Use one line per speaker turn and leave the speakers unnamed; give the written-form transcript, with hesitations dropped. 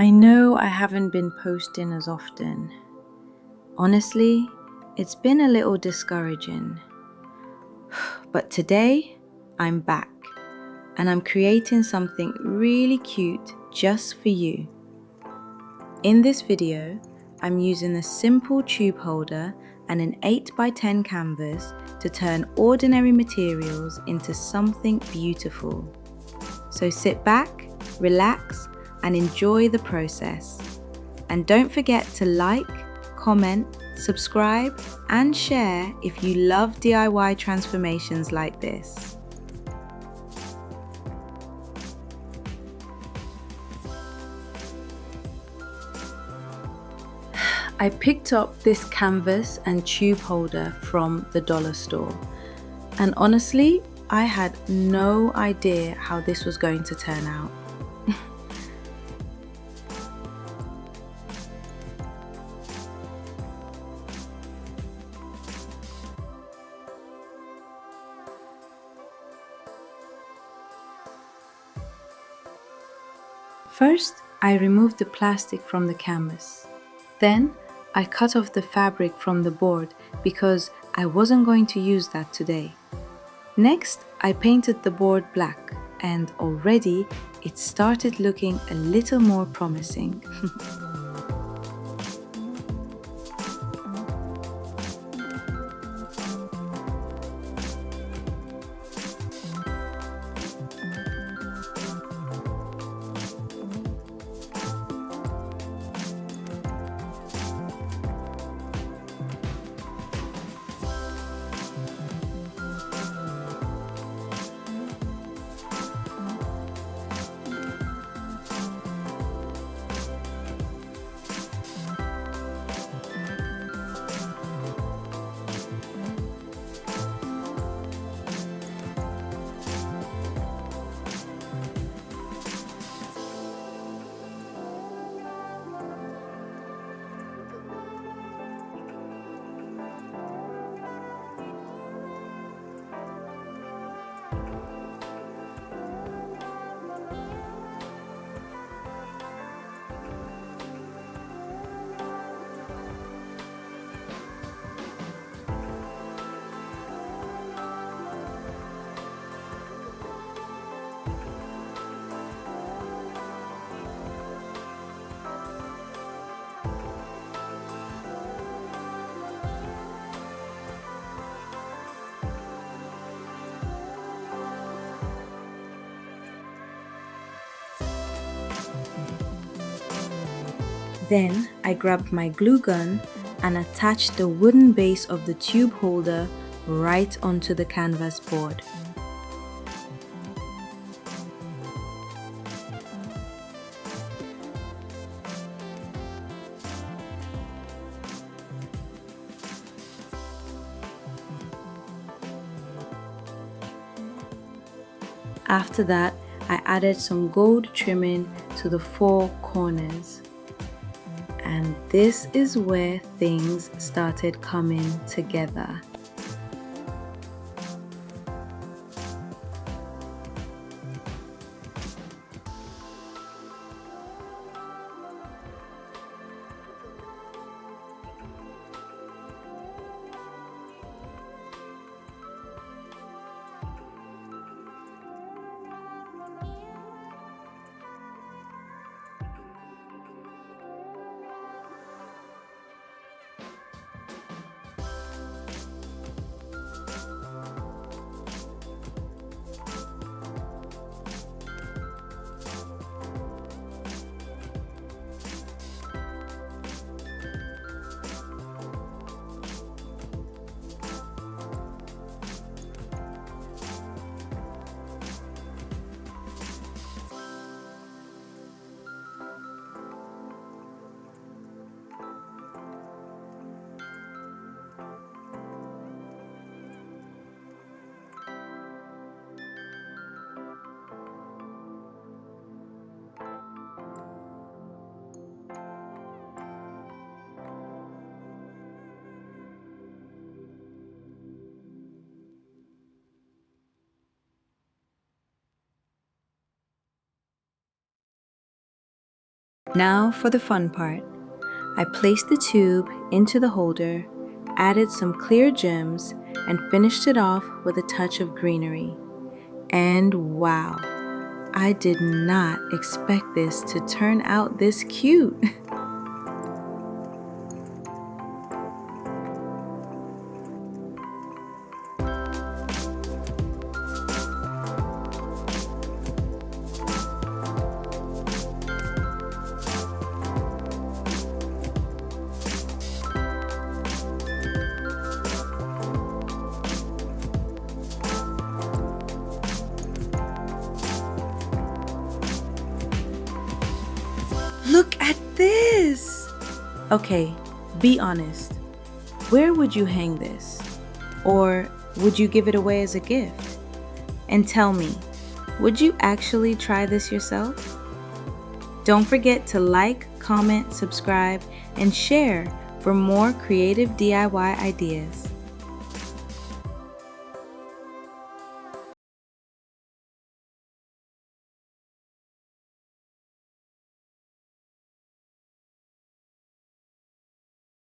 I know I haven't been posting as often. Honestly, it's been a little discouraging. But today, I'm back and I'm creating something really cute just for you. In this video, I'm using a simple tube holder and an 8x10 canvas to turn ordinary materials into something beautiful. So sit back, relax, and enjoy the process. And don't forget to like, comment, subscribe, and share if you love DIY transformations like this. I picked up this canvas and tube holder from the dollar store, and honestly, I had no idea how this was going to turn out. First, I removed the plastic from the canvas. Then, I cut off the fabric from the board because I wasn't going to use that today. Next, I painted the board black, and already it started looking a little more promising. Then I grabbed my glue gun and attached the wooden base of the tube holder right onto the canvas board. After that, I added some gold trimming to the four corners. And this is where things started coming together. Now for the fun part. I placed the tube into the holder, added some clear gems, and finished it off with a touch of greenery. And wow, I did not expect this to turn out this cute. Look at this! Okay, be honest. Where would you hang this? Or would you give it away as a gift? And tell me, would you actually try this yourself? Don't forget to like, comment, subscribe, and share for more creative DIY ideas.